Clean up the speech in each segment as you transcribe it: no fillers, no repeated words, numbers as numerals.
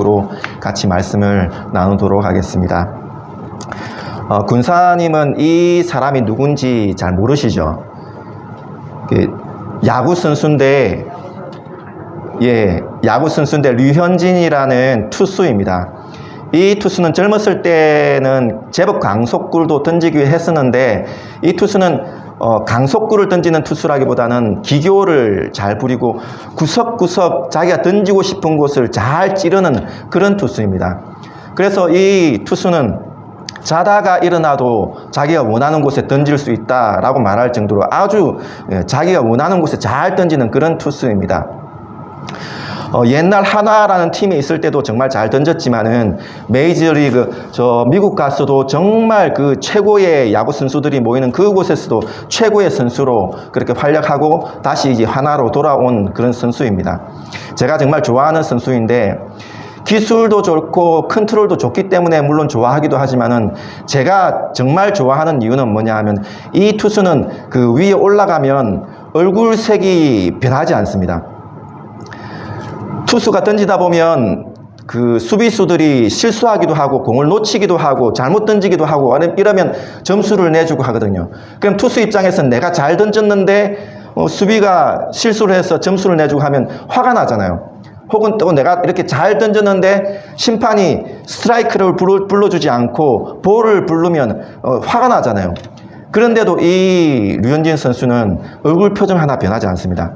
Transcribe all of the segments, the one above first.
중심으로 같이 말씀을 나누도록 하겠습니다. 군사님은 이 사람이 누군지 잘 모르시죠? 야구 선수인데, 류현진이라는 투수입니다. 이 투수는 젊었을 때는 제법 강속구도 던지기 했었는데, 이 투수는 강속구를 던지는 투수라기보다는 기교를 잘 부리고 구석구석 자기가 던지고 싶은 곳을 잘 찌르는 그런 투수입니다. 그래서 이 투수는 자다가 일어나도 자기가 원하는 곳에 던질 수 있다라고 말할 정도로 아주 자기가 원하는 곳에 잘 던지는 그런 투수입니다. 옛날 하나라는 팀에 있을 때도 정말 잘 던졌지만은 메이저리그 미국 가서도 정말 그 최고의 야구 선수들이 모이는 그곳에서도 최고의 선수로 그렇게 활약하고 다시 이제 하나로 돌아온 그런 선수입니다. 제가 정말 좋아하는 선수인데 기술도 좋고 컨트롤도 좋기 때문에 물론 좋아하기도 하지만은 제가 정말 좋아하는 이유는 뭐냐 하면 이 투수는 그 위에 올라가면 얼굴색이 변하지 않습니다. 투수가 던지다 보면 그 수비수들이 실수하기도 하고 공을 놓치기도 하고 잘못 던지기도 하고 이러면 점수를 내주고 하거든요. 그럼 투수 입장에서는 내가 잘 던졌는데 수비가 실수를 해서 점수를 내주고 하면 화가 나잖아요. 혹은 또 내가 이렇게 잘 던졌는데 심판이 스트라이크를 불러주지 않고 볼을 부르면 화가 나잖아요. 그런데도 이 류현진 선수는 얼굴 표정 하나 변하지 않습니다.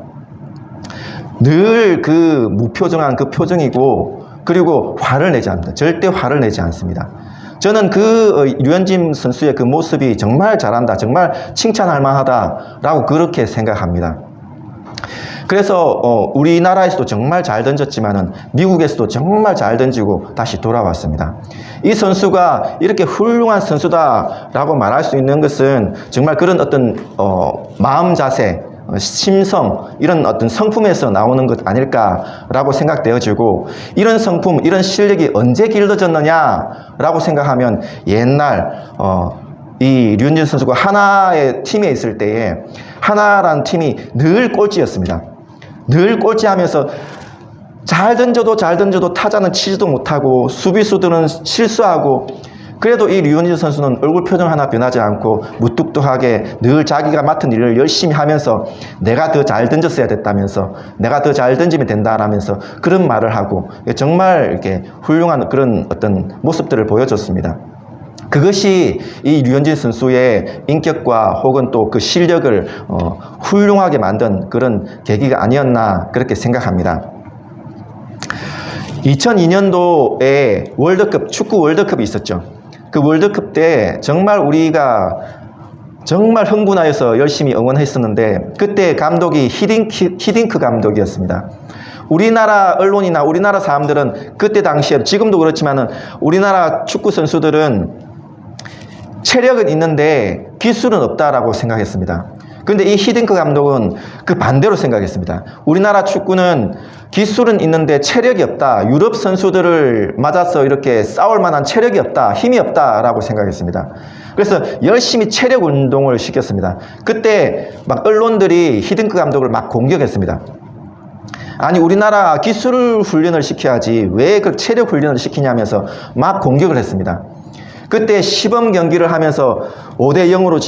늘 그 무표정한 그 표정이고, 그리고 화를 내지 않습니다. 절대 화를 내지 않습니다. 저는 그 류현진 선수의 그 모습이 정말 잘한다, 정말 칭찬할 만하다라고 그렇게 생각합니다. 그래서 우리나라에서도 정말 잘 던졌지만은 미국에서도 정말 잘 던지고 다시 돌아왔습니다. 이 선수가 이렇게 훌륭한 선수다라고 말할 수 있는 것은 정말 그런 어떤 마음 자세, 심성, 이런 어떤 성품에서 나오는 것 아닐까라고 생각되어지고, 이런 성품, 이런 실력이 언제 길러졌느냐라고 생각하면 옛날 이 류현진 선수가 하나의 팀에 있을 때에 하나라는 팀이 늘 꼴찌였습니다. 늘 꼴찌하면서 잘 던져도 타자는 치지도 못하고 수비수들은 실수하고, 그래도 이 류현진 선수는 얼굴 표정 하나 변하지 않고 무뚝뚝하게 늘 자기가 맡은 일을 열심히 하면서 내가 더 잘 던졌어야 됐다면서, 내가 더 잘 던지면 된다라면서 그런 말을 하고 정말 이렇게 훌륭한 그런 어떤 모습들을 보여줬습니다. 그것이 이 류현진 선수의 인격과 혹은 또 그 실력을 훌륭하게 만든 그런 계기가 아니었나 그렇게 생각합니다. 2002년도에 축구 월드컵이 있었죠. 그 월드컵 때 정말 우리가 정말 흥분하여서 열심히 응원했었는데, 그때 감독이 히딩크 감독이었습니다. 우리나라 언론이나 우리나라 사람들은 그때 당시에, 지금도 그렇지만은 우리나라 축구 선수들은 체력은 있는데 기술은 없다라고 생각했습니다. 그런데 이 히딩크 감독은 그 반대로 생각했습니다. 우리나라 축구는 기술은 있는데 체력이 없다. 유럽 선수들을 맞아서 이렇게 싸울 만한 체력이 없다. 힘이 없다라고 생각했습니다. 그래서 열심히 체력 운동을 시켰습니다. 그때 막 언론들이 히딩크 감독을 막 공격했습니다. 아니, 우리나라 기술 훈련을 시켜야지 왜 그 체력 훈련을 시키냐면서 막 공격을 했습니다. 그때 시범 경기를 하면서 5대0으로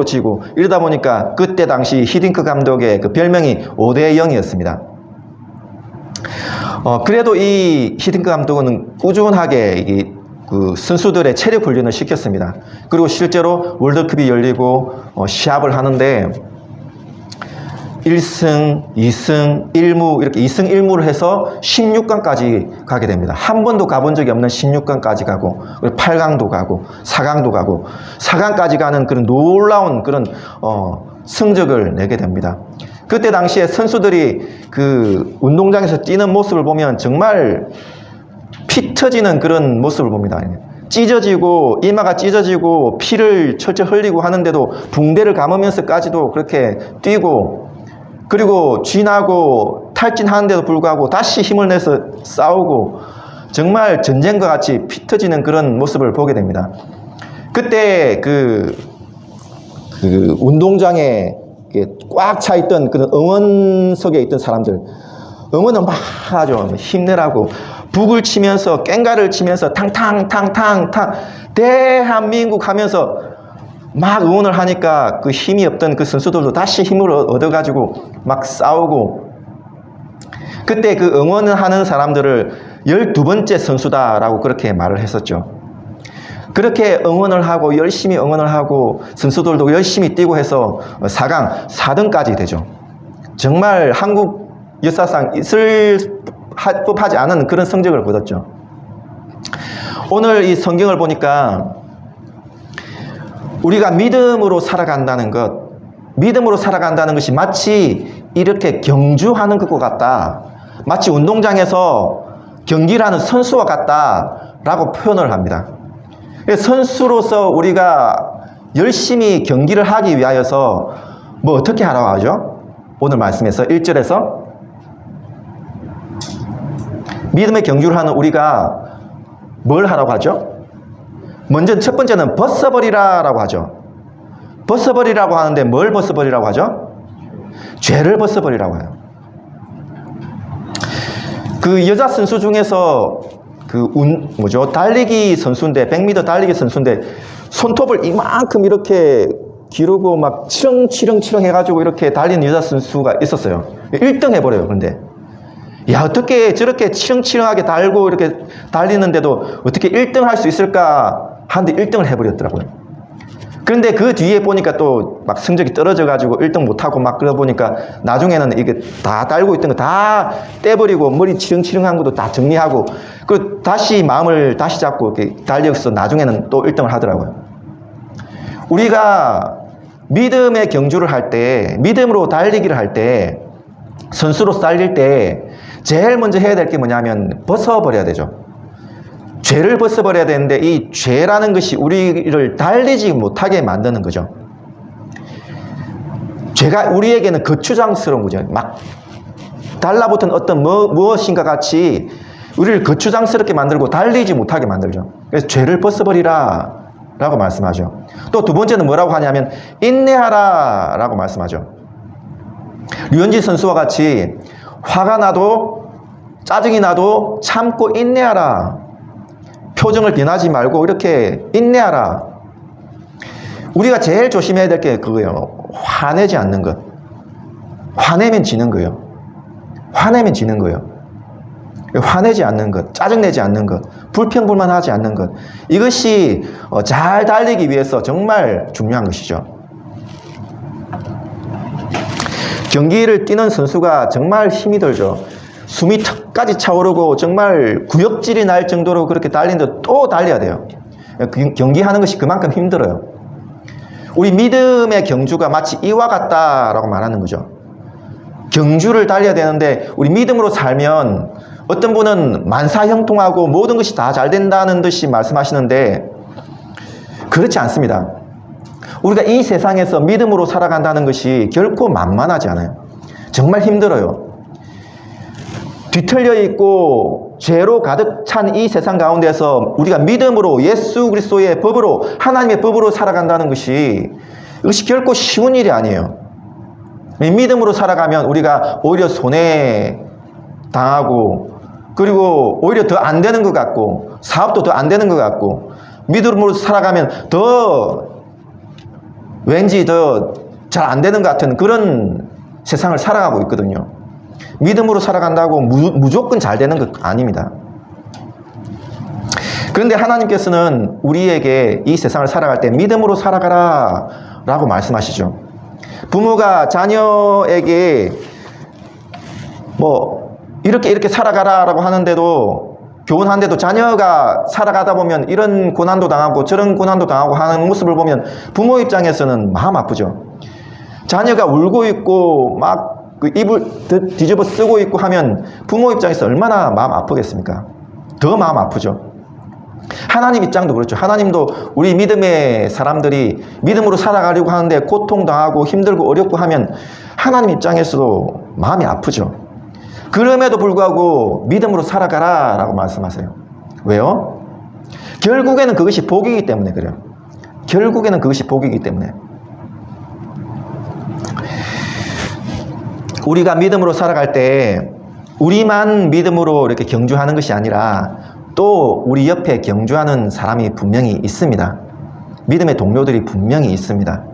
지고 이러다 보니까 그때 당시 히딩크 감독의 그 별명이 5대0이었습니다. 그래도 이 히딩크 감독은 꾸준하게 그 선수들의 체력 훈련을 시켰습니다. 그리고 실제로 월드컵이 열리고 시합을 하는데 1승, 2승, 1무 이렇게 2승 1무를 해서 16강까지 가게 됩니다. 한 번도 가본 적이 없는 16강까지 가고 8강도 가고 4강도 가고 4강까지 가는 그런 놀라운 그런 성적을 내게 됩니다. 그때 당시에 선수들이 그 운동장에서 뛰는 모습을 보면 정말 피 터지는 그런 모습을 봅니다. 찢어지고 이마가 찢어지고 피를 철철 흘리고 하는데도 붕대를 감으면서까지도 그렇게 뛰고, 그리고 쥐나고 탈진하는데도 불구하고 다시 힘을 내서 싸우고, 정말 전쟁과 같이 피 터지는 그런 모습을 보게 됩니다. 그때 그 운동장에 꽉 차 있던 그런 응원석에 있던 사람들, 응원을 막 하죠. 힘내라고 북을 치면서 꽹가를 치면서 탕탕탕탕탕 대한민국 하면서 막 응원을 하니까 그 힘이 없던 그 선수들도 다시 힘을 얻어가지고 막 싸우고, 그때 그 응원을 하는 사람들을 12번째 선수다라고 그렇게 말을 했었죠. 그렇게 응원을 하고 열심히 응원을 하고 선수들도 열심히 뛰고 해서 4강 4등까지 되죠. 정말 한국 역사상 있을 법하지 않은 그런 성적을 거뒀죠. 오늘 이 성경을 보니까 우리가 믿음으로 살아간다는 것, 믿음으로 살아간다는 것이 마치 이렇게 경주하는 것과 같다, 마치 운동장에서 경기를 하는 선수와 같다라고 표현을 합니다. 선수로서 우리가 열심히 경기를 하기 위하여서 뭐 어떻게 하라고 하죠? 오늘 말씀에서 1절에서 믿음의 경주를 하는 우리가 뭘 하라고 하죠? 먼저 첫 번째는 벗어버리라라고 하죠. 벗어버리라고 하는데 뭘 벗어버리라고 하죠? 죄를 벗어버리라고 해요. 그 여자 선수 중에서 달리기 선수인데, 100m 달리기 선수인데, 손톱을 이만큼 이렇게 기르고 막 치렁치렁 해가지고 이렇게 달리는 여자 선수가 있었어요. 1등 해버려요, 근데. 야, 어떻게 저렇게 치렁치렁하게 달고 이렇게 달리는데도 어떻게 1등 할 수 있을까 하는데 1등을 해버렸더라고요. 그런데 그 뒤에 보니까 또 막 성적이 떨어져가지고 1등 못하고 막 그러다 보니까 나중에는 이게 다 달고 있던 거 다 떼버리고 머리 치렁치렁한 것도 다 정리하고 그 다시 마음을 다시 잡고 이렇게 달려서 나중에는 또 1등을 하더라고요. 우리가 믿음의 경주를 할 때, 믿음으로 달리기를 할 때, 선수로서 달릴 때 제일 먼저 해야 될 게 뭐냐면 벗어버려야 되죠. 죄를 벗어버려야 되는데 이 죄라는 것이 우리를 달리지 못하게 만드는 거죠. 죄가 우리에게는 거추장스러운 거죠. 막 달라붙은 어떤 무엇인가 같이 우리를 거추장스럽게 만들고 달리지 못하게 만들죠. 그래서 죄를 벗어버리라 라고 말씀하죠. 또 두 번째는 뭐라고 하냐면 인내하라 라고 말씀하죠. 류현진 선수와 같이 화가 나도 짜증이 나도 참고 인내하라. 표정을 변하지 말고 이렇게 인내하라. 우리가 제일 조심해야 될 게 그거예요. 화내지 않는 것. 화내면 지는 거예요. 화내면 지는 거예요. 화내지 않는 것, 짜증내지 않는 것, 불평불만하지 않는 것. 이것이 잘 달리기 위해서 정말 중요한 것이죠. 경기를 뛰는 선수가 정말 힘이 들죠. 숨이 턱까지 차오르고 정말 구역질이 날 정도로 그렇게 달리는데 또 달려야 돼요. 경기하는 것이 그만큼 힘들어요. 우리 믿음의 경주가 마치 이와 같다라고 말하는 거죠. 경주를 달려야 되는데 우리 믿음으로 살면 어떤 분은 만사형통하고 모든 것이 다 잘 된다는 듯이 말씀하시는데 그렇지 않습니다. 우리가 이 세상에서 믿음으로 살아간다는 것이 결코 만만하지 않아요. 정말 힘들어요. 뒤틀려 있고 죄로 가득 찬 이 세상 가운데서 우리가 믿음으로 예수 그리스도의 법으로 하나님의 법으로 살아간다는 것이 이것이 결코 쉬운 일이 아니에요. 믿음으로 살아가면 우리가 오히려 손해 당하고 그리고 오히려 더 안 되는 것 같고 사업도 더 안 되는 것 같고 믿음으로 살아가면 더 왠지 더 잘 안 되는 것 같은 그런 세상을 살아가고 있거든요. 믿음으로 살아간다고 무조건 잘 되는 것 아닙니다. 그런데 하나님께서는 우리에게 이 세상을 살아갈 때 믿음으로 살아가라 라고 말씀하시죠. 부모가 자녀에게 뭐 이렇게 살아가라 라고 하는데도 교훈하는데도 자녀가 살아가다 보면 이런 고난도 당하고 저런 고난도 당하고 하는 모습을 보면 부모 입장에서는 마음 아프죠. 자녀가 울고 있고 막 그 입을 뒤집어 쓰고 있고 하면 부모 입장에서 얼마나 마음 아프겠습니까? 더 마음 아프죠. 하나님 입장도 그렇죠. 하나님도 우리 믿음의 사람들이 믿음으로 살아가려고 하는데 고통당하고 힘들고 어렵고 하면 하나님 입장에서도 마음이 아프죠. 그럼에도 불구하고 믿음으로 살아가라 라고 말씀하세요. 왜요? 결국에는 그것이 복이기 때문에 그래요. 결국에는 그것이 복이기 때문에. 우리가 믿음으로 살아갈 때 우리만 믿음으로 이렇게 경주하는 것이 아니라 또 우리 옆에 경주하는 사람이 분명히 있습니다. 믿음의 동료들이 분명히 있습니다.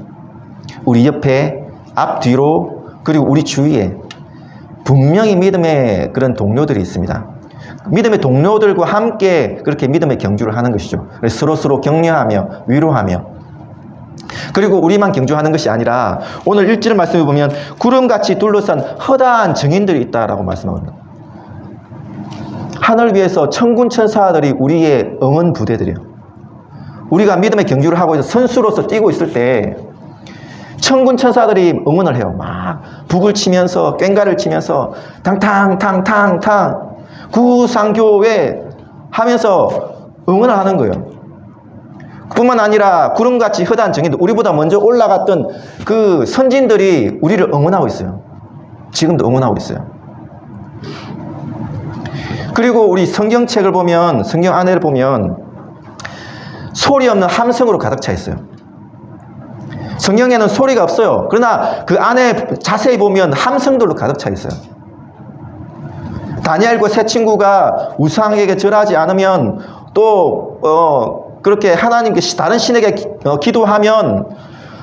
우리 옆에, 앞뒤로, 그리고 우리 주위에 분명히 믿음의 그런 동료들이 있습니다. 믿음의 동료들과 함께 그렇게 믿음의 경주를 하는 것이죠. 서로 격려하며 위로하며, 그리고 우리만 경주하는 것이 아니라 오늘 1절 말씀에 보면 구름같이 둘러싼 허다한 증인들이 있다라고 말씀합니다. 하늘 위에서 천군 천사들이 우리의 응원 부대들이에요. 우리가 믿음의 경주를 하고 있어 선수로서 뛰고 있을 때 천군 천사들이 응원을 해요. 막 북을 치면서 꽹과를 치면서 탕탕탕탕탕 구상교회 하면서 응원을 하는 거예요. 뿐만 아니라 구름같이 허다한 증인들, 우리보다 먼저 올라갔던 그 선진들이 우리를 응원하고 있어요. 지금도 응원하고 있어요. 그리고 우리 성경책을 보면, 성경 안에를 보면 소리 없는 함성으로 가득 차 있어요. 성경에는 소리가 없어요. 그러나 그 안에 자세히 보면 함성들로 가득 차 있어요. 다니엘과 세 친구가 우상에게 절하지 않으면 또 그렇게 하나님께 다른 신에게 기도하면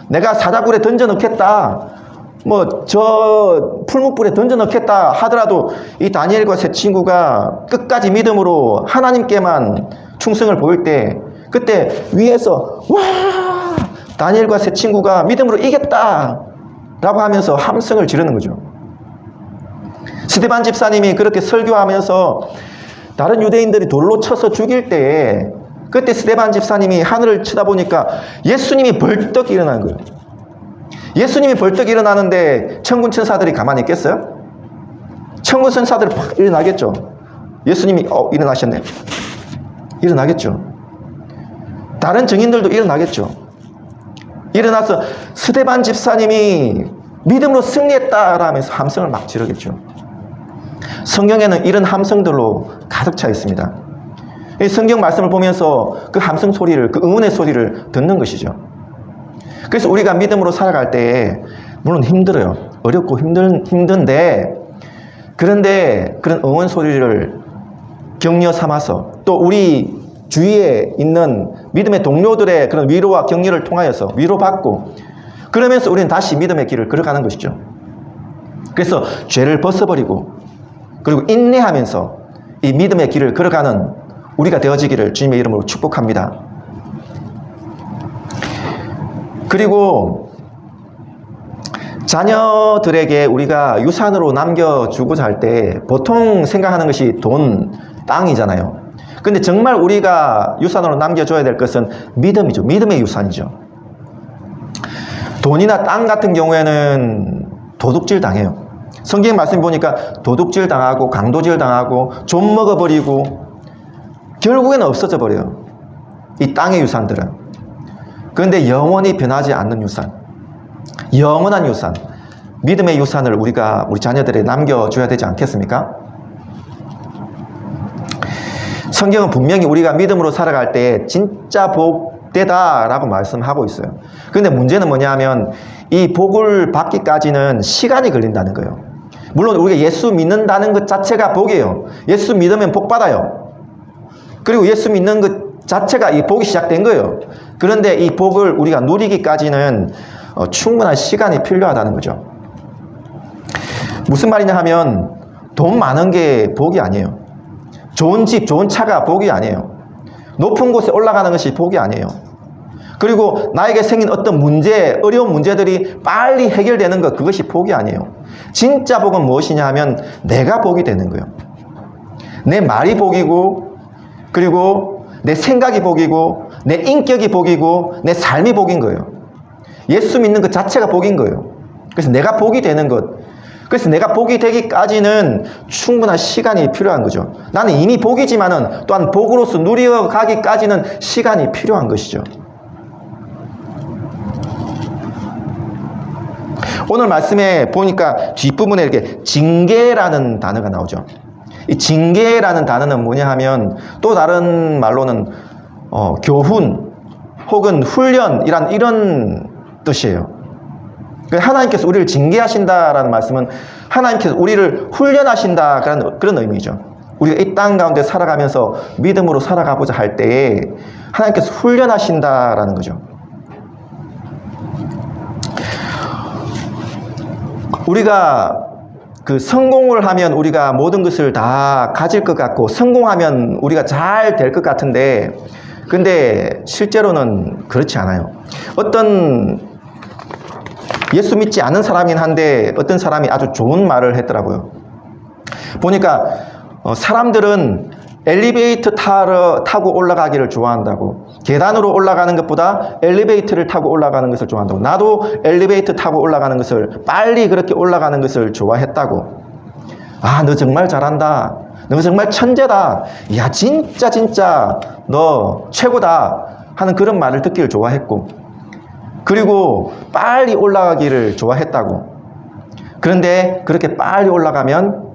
내가 사자굴에 던져 넣겠다, 뭐 저 풀무불에 던져 넣겠다 하더라도 이 다니엘과 세 친구가 끝까지 믿음으로 하나님께만 충성을 보일 때, 그때 위에서 와, 다니엘과 세 친구가 믿음으로 이겼다 라고 하면서 함성을 지르는 거죠. 스데반 집사님이 그렇게 설교하면서 다른 유대인들이 돌로 쳐서 죽일 때에 그때 스데반 집사님이 하늘을 쳐다보니까 예수님이 벌떡 일어난 거예요. 예수님이 벌떡 일어나는데 천군 천사들이 가만히 있겠어요? 천군 천사들이 팍 일어나겠죠. 예수님이 일어나셨네, 일어나겠죠. 다른 증인들도 일어나겠죠. 일어나서 스데반 집사님이 믿음으로 승리했다라면서 함성을 막 지르겠죠. 성경에는 이런 함성들로 가득 차 있습니다. 이 성경 말씀을 보면서 그 함성 소리를, 그 응원의 소리를 듣는 것이죠. 그래서 우리가 믿음으로 살아갈 때에 물론 힘들어요. 어렵고 힘든데, 그런데 그런 응원 소리를 격려 삼아서 또 우리 주위에 있는 믿음의 동료들의 그런 위로와 격려를 통하여서 위로받고, 그러면서 우리는 다시 믿음의 길을 걸어가는 것이죠. 그래서 죄를 벗어버리고 그리고 인내하면서 이 믿음의 길을 걸어가는 우리가 되어지기를 주님의 이름으로 축복합니다. 그리고 자녀들에게 우리가 유산으로 남겨주고자 할 때 보통 생각하는 것이 돈, 땅이잖아요. 근데 정말 우리가 유산으로 남겨줘야 될 것은 믿음이죠. 믿음의 유산이죠. 돈이나 땅 같은 경우에는 도둑질 당해요. 성경 말씀 보니까 도둑질 당하고 강도질 당하고 좀 먹어버리고 결국에는 없어져 버려요. 이 땅의 유산들은. 그런데 영원히 변하지 않는 유산, 영원한 유산, 믿음의 유산을 우리가 우리 자녀들에게 남겨줘야 되지 않겠습니까? 성경은 분명히 우리가 믿음으로 살아갈 때 진짜 복되다라고 말씀하고 있어요. 그런데 문제는 뭐냐 하면 이 복을 받기까지는 시간이 걸린다는 거예요. 물론 우리가 예수 믿는다는 것 자체가 복이에요. 예수 믿으면 복 받아요. 그리고 예수 믿는 것 자체가 이 복이 시작된 거예요. 그런데 이 복을 우리가 누리기까지는 충분한 시간이 필요하다는 거죠. 무슨 말이냐 하면 돈 많은 게 복이 아니에요. 좋은 집, 좋은 차가 복이 아니에요. 높은 곳에 올라가는 것이 복이 아니에요. 그리고 나에게 생긴 어떤 문제, 어려운 문제들이 빨리 해결되는 것, 그것이 복이 아니에요. 진짜 복은 무엇이냐 하면 내가 복이 되는 거예요. 내 말이 복이고, 그리고 내 생각이 복이고, 내 인격이 복이고, 내 삶이 복인 거예요. 예수 믿는 것 자체가 복인 거예요. 그래서 내가 복이 되는 것, 그래서 내가 복이 되기까지는 충분한 시간이 필요한 거죠. 나는 이미 복이지만은 또한 복으로서 누려가기까지는 시간이 필요한 것이죠. 오늘 말씀에 보니까 뒷부분에 이렇게 징계라는 단어가 나오죠. 이 징계라는 단어는 뭐냐 하면 또 다른 말로는 교훈 혹은 훈련 이런 뜻이에요. 하나님께서 우리를 징계하신다라는 말씀은 하나님께서 우리를 훈련하신다 그런 의미죠. 우리가 이 땅 가운데 살아가면서 믿음으로 살아가고자 할 때에 하나님께서 훈련하신다라는 거죠. 우리가 성공을 하면 우리가 모든 것을 다 가질 것 같고, 성공하면 우리가 잘 될 것 같은데, 근데 실제로는 그렇지 않아요. 어떤 예수 믿지 않은 사람이긴 한데 어떤 사람이 아주 좋은 말을 했더라고요. 보니까 사람들은 엘리베이터 타고 올라가기를 좋아한다고, 계단으로 올라가는 것보다 엘리베이터를 타고 올라가는 것을 좋아한다고, 나도 엘리베이터 타고 올라가는 것을, 빨리 그렇게 올라가는 것을 좋아했다고. 아, 너 정말 잘한다, 너 정말 천재다, 야 진짜 너 최고다 하는 그런 말을 듣기를 좋아했고, 그리고 빨리 올라가기를 좋아했다고. 그런데 그렇게 빨리 올라가면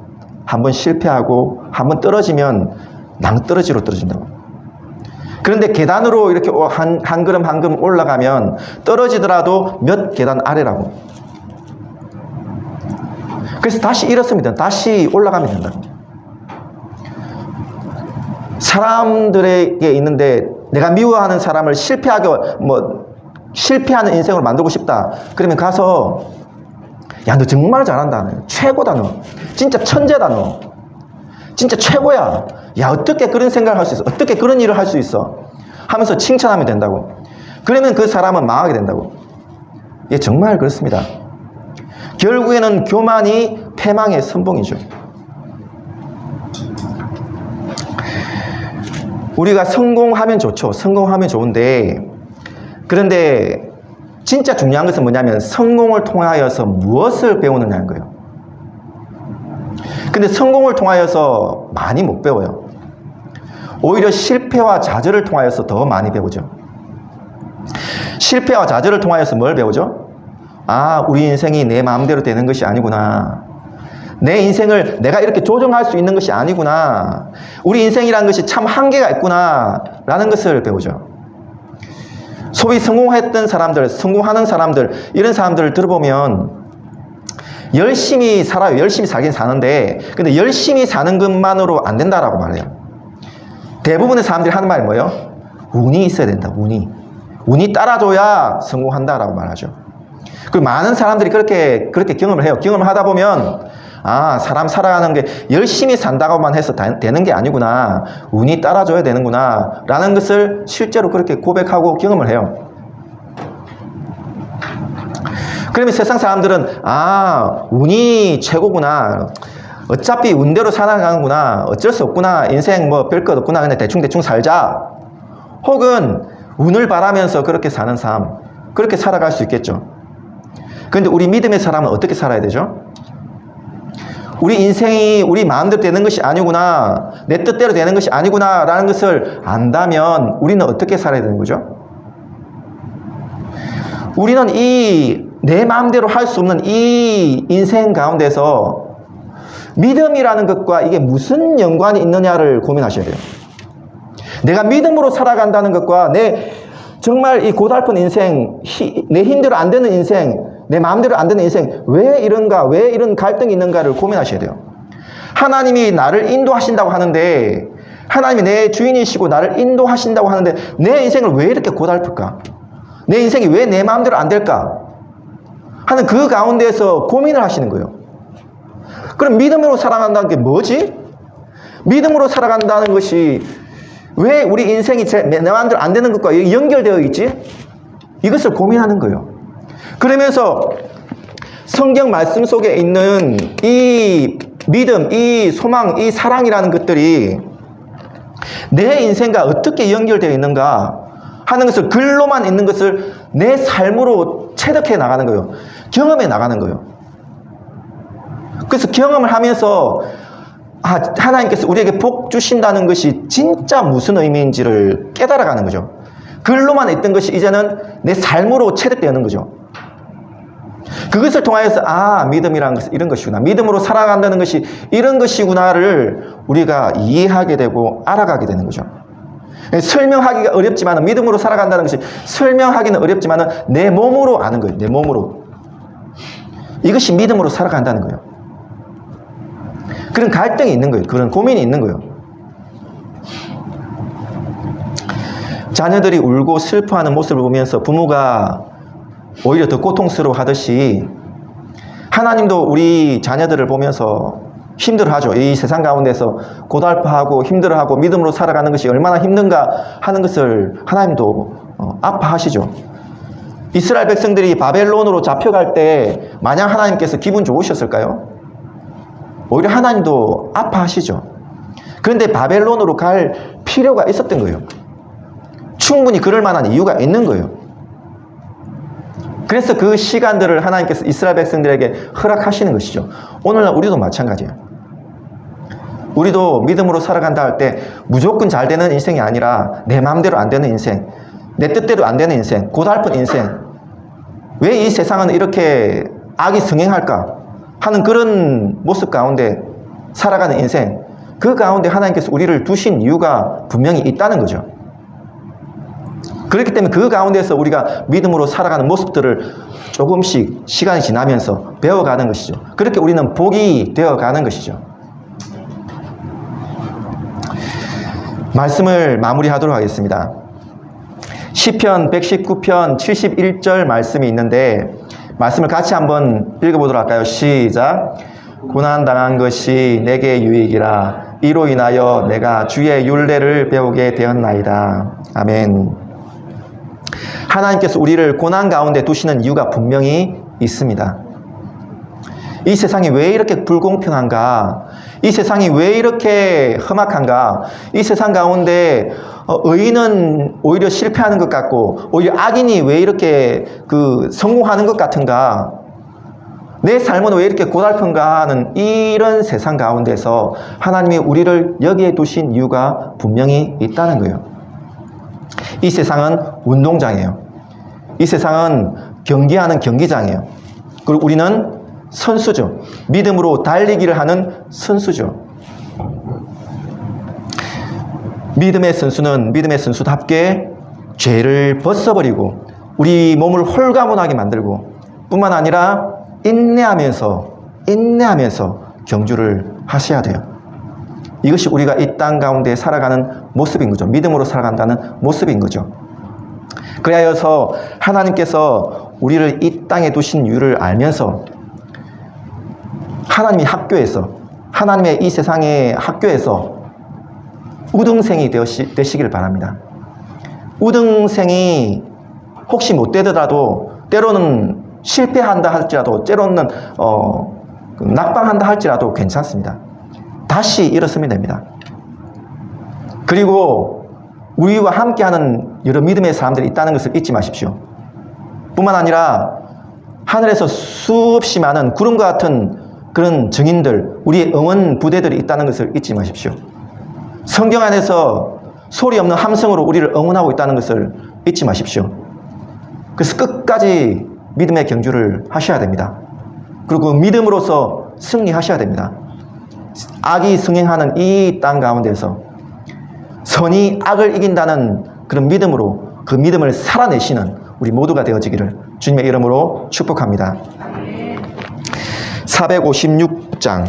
한번 실패하고 한번 떨어지면 낭떠러지로 떨어진다고. 그런데 계단으로 이렇게 한 걸음 한 걸음 올라가면 떨어지더라도 몇 계단 아래라고. 그래서 다시 일어섭니다. 다시 올라가면 된다. 사람들에게 있는데 내가 미워하는 사람을 실패하는 인생으로 만들고 싶다. 그러면 가서, 야, 너 정말 잘한다, 최고다, 너 진짜 천재다, 너 진짜 최고야, 야 어떻게 그런 생각을 할 수 있어, 어떻게 그런 일을 할 수 있어 하면서 칭찬하면 된다고. 그러면 그 사람은 망하게 된다고. 예, 정말 그렇습니다. 결국에는 교만이 패망의 선봉이죠. 우리가 성공하면 좋죠. 성공하면 좋은데, 그런데 진짜 중요한 것은 뭐냐면 성공을 통하여서 무엇을 배우느냐는 거예요. 근데 성공을 통하여서 많이 못 배워요. 오히려 실패와 좌절을 통하여서 더 많이 배우죠. 실패와 좌절을 통하여서 뭘 배우죠? 아, 우리 인생이 내 마음대로 되는 것이 아니구나, 내 인생을 내가 이렇게 조정할 수 있는 것이 아니구나, 우리 인생이라는 것이 참 한계가 있구나 라는 것을 배우죠. 소위 성공했던 사람들, 성공하는 사람들, 이런 사람들을 들어보면 열심히 살아요. 열심히 살긴 사는데, 근데 열심히 사는 것만으로 안 된다라고 말해요. 대부분의 사람들이 하는 말이 뭐예요? 운이 있어야 된다. 운이 따라줘야 성공한다라고 말하죠. 그리고 많은 사람들이 그렇게 경험을 해요. 경험을 하다 보면, 아, 사람 살아가는 게 열심히 산다고만 해서 되는 게 아니구나, 운이 따라줘야 되는구나 라는 것을 실제로 그렇게 고백하고 경험을 해요. 그러면 세상 사람들은, 아, 운이 최고구나, 어차피 운대로 살아가는구나, 어쩔 수 없구나, 인생 뭐 별 것 없구나, 그냥 대충 살자, 혹은 운을 바라면서 그렇게 사는 삶, 그렇게 살아갈 수 있겠죠. 그런데 우리 믿음의 사람은 어떻게 살아야 되죠? 우리 인생이 우리 마음대로 되는 것이 아니구나, 내 뜻대로 되는 것이 아니구나 라는 것을 안다면 우리는 어떻게 살아야 되는 거죠? 우리는 내 마음대로 할 수 없는 이 인생 가운데서 믿음이라는 것과 이게 무슨 연관이 있느냐를 고민하셔야 돼요. 내가 믿음으로 살아간다는 것과 정말 이 고달픈 인생, 내 힘대로 안 되는 인생, 내 마음대로 안 되는 인생, 왜 이런가, 왜 이런 갈등이 있는가를 고민하셔야 돼요. 하나님이 나를 인도하신다고 하는데, 하나님이 내 주인이시고 나를 인도하신다고 하는데 내 인생을 왜 이렇게 고달플까? 내 인생이 왜 내 마음대로 안 될까? 하는 그 가운데에서 고민을 하시는 거예요. 그럼 믿음으로 살아간다는 게 뭐지? 믿음으로 살아간다는 것이 왜 우리 인생이 내 마음대로 안 되는 것과 연결되어 있지? 이것을 고민하는 거예요. 그러면서 성경 말씀 속에 있는 이 믿음, 이 소망, 이 사랑이라는 것들이 내 인생과 어떻게 연결되어 있는가 하는 것을, 글로만 있는 것을 내 삶으로 체득해 나가는 거예요. 경험해 나가는 거예요. 그래서 경험을 하면서 하나님께서 우리에게 복 주신다는 것이 진짜 무슨 의미인지를 깨달아가는 거죠. 글로만 있던 것이 이제는 내 삶으로 체득되는 거죠. 그것을 통하여서 믿음이라는 것은 이런 것이구나, 믿음으로 살아간다는 것이 이런 것이구나를 우리가 이해하게 되고 알아가게 되는 거죠. 설명하기가 어렵지만, 믿음으로 살아간다는 것이 설명하기는 어렵지만 내 몸으로 아는 거예요. 내 몸으로. 이것이 믿음으로 살아간다는 거예요. 그런 갈등이 있는 거예요. 그런 고민이 있는 거예요. 자녀들이 울고 슬퍼하는 모습을 보면서 부모가 오히려 더 고통스러워 하듯이 하나님도 우리 자녀들을 보면서 힘들어하죠. 이 세상 가운데서 고달파하고 힘들어하고 믿음으로 살아가는 것이 얼마나 힘든가 하는 것을 하나님도 아파하시죠. 이스라엘 백성들이 바벨론으로 잡혀갈 때 마냥 하나님께서 기분 좋으셨을까요? 오히려 하나님도 아파하시죠. 그런데 바벨론으로 갈 필요가 있었던 거예요. 충분히 그럴 만한 이유가 있는 거예요. 그래서 그 시간들을 하나님께서 이스라엘 백성들에게 허락하시는 것이죠. 오늘날 우리도 마찬가지예요. 우리도 믿음으로 살아간다 할 때 무조건 잘 되는 인생이 아니라 내 마음대로 안 되는 인생, 내 뜻대로 안 되는 인생, 고달픈 인생, 왜 이 세상은 이렇게 악이 승행할까 하는 그런 모습 가운데 살아가는 인생, 그 가운데 하나님께서 우리를 두신 이유가 분명히 있다는 거죠. 그렇기 때문에 그 가운데서 우리가 믿음으로 살아가는 모습들을 조금씩 시간이 지나면서 배워가는 것이죠. 그렇게 우리는 복이 되어가는 것이죠. 말씀을 마무리하도록 하겠습니다. 시편 119편 71절 말씀이 있는데 말씀을 같이 한번 읽어보도록 할까요? 시작. 고난당한 것이 내게 유익이라 이로 인하여 내가 주의 율례를 배우게 되었나이다. 아멘. 하나님께서 우리를 고난 가운데 두시는 이유가 분명히 있습니다. 이 세상이 왜 이렇게 불공평한가? 이 세상이 왜 이렇게 험악한가? 이 세상 가운데 의인은 오히려 실패하는 것 같고 오히려 악인이 왜 이렇게 성공하는 것 같은가? 내 삶은 왜 이렇게 고달픈가 하는 이런 세상 가운데서 하나님이 우리를 여기에 두신 이유가 분명히 있다는 거예요. 이 세상은 운동장이에요. 이 세상은 경기하는 경기장이에요. 그리고 우리는 선수죠. 믿음으로 달리기를 하는 선수죠. 믿음의 선수는 믿음의 선수답게 죄를 벗어버리고 우리 몸을 홀가분하게 만들고 뿐만 아니라 인내하면서 경주를 하셔야 돼요. 이것이 우리가 이 땅 가운데 살아가는 모습인 거죠. 믿음으로 살아간다는 모습인 거죠. 그리하여서 하나님께서 우리를 이 땅에 두신 이유를 알면서 하나님의 학교에서, 하나님의 이 세상의 학교에서 우등생이 되시길 바랍니다. 우등생이 혹시 못 되더라도 때로는 실패한다 할지라도 때로는 낙방한다 할지라도 괜찮습니다. 다시 일어서면 됩니다. 그리고 우리와 함께하는 여러 믿음의 사람들이 있다는 것을 잊지 마십시오. 뿐만 아니라 하늘에서 수없이 많은 구름과 같은 그런 증인들, 우리의 응원 부대들이 있다는 것을 잊지 마십시오. 성경 안에서 소리 없는 함성으로 우리를 응원하고 있다는 것을 잊지 마십시오. 그래서 끝까지 믿음의 경주를 하셔야 됩니다. 그리고 믿음으로서 승리하셔야 됩니다. 악이 승행하는 이 땅 가운데서 선이 악을 이긴다는 그런 믿음으로 그 믿음을 살아내시는 우리 모두가 되어지기를 주님의 이름으로 축복합니다. 456장